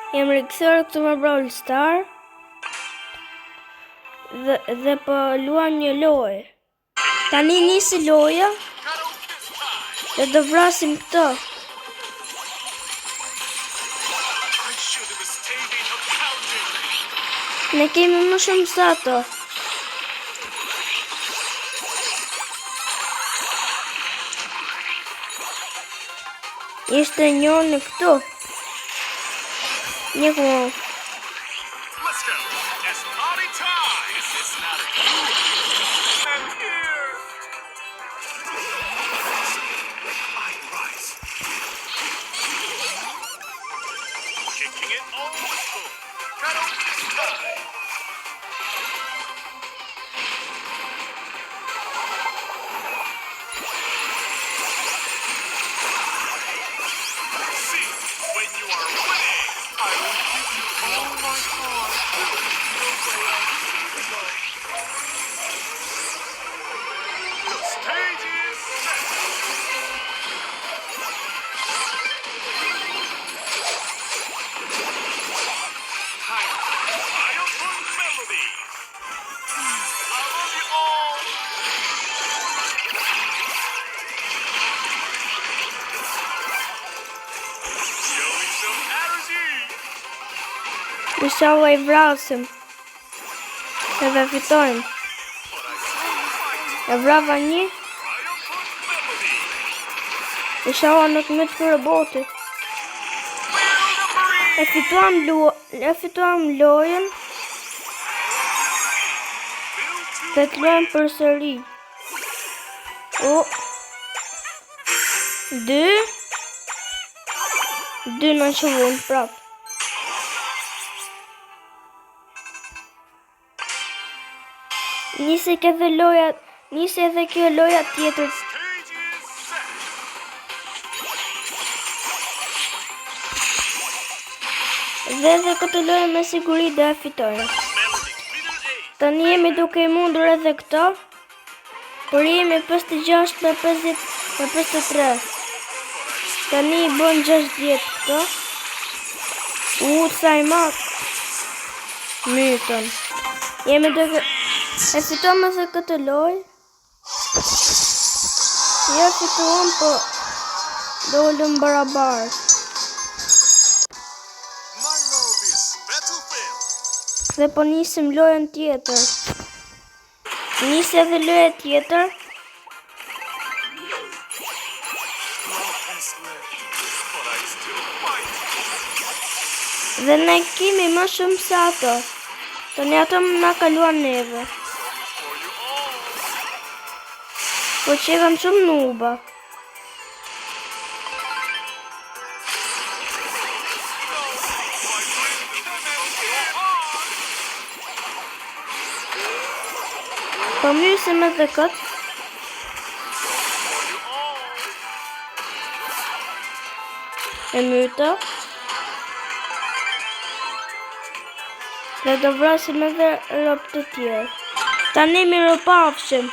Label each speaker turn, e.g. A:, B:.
A: Jam rikthyer këtu me Brawl Star dhe po luajm një lojë. Tani nisi loja dhe do vrasim këtë. Ne kemi më shumë se ato. Ishte njëri këtu. Një kohë.
B: Let's go. It's party time. Is this not a I'm here. I rise. Kicking it old school. Cut off this time. See, when you are winning, I will give you all my heart. The stage is set. Childhood melodies. I love you all. Show me some energy.
A: Inshallah I vrasim. Edhe fitojmë. E vrava një. Inshallah nuk më të roboti. E fituam lojën. Dhe të luajm përsëri. O 2 në shuvun prap. Nisi edhe kjo loja tjetër.
B: Stage is set.
A: Dhe këtë lojë me siguri dhe e fitojnë.
B: Melody, middle age.
A: Tani jemi duke i mundur edhe këto. Por jemi 56 me 53. Tani i bën 60 këto. Sa i mat. Mytën. Jemi duke... E fituam edhe këtë lojë. Jo fituam, po dolëm barabar.
B: My love is battlefield.
A: Dhe po nisim lojën tjetër. Nisi edhe loja tjetër.
B: Love has left, but I still fight.
A: Dhe ne kemi më shumë se ato. Tani ato na kaluan neve.
B: For you all.
A: Po që jam shumë nuba. Po mysim edhe këtë. E myta. Dhe do vrasim edhe rob të tjerë. Tani mirë pafshim.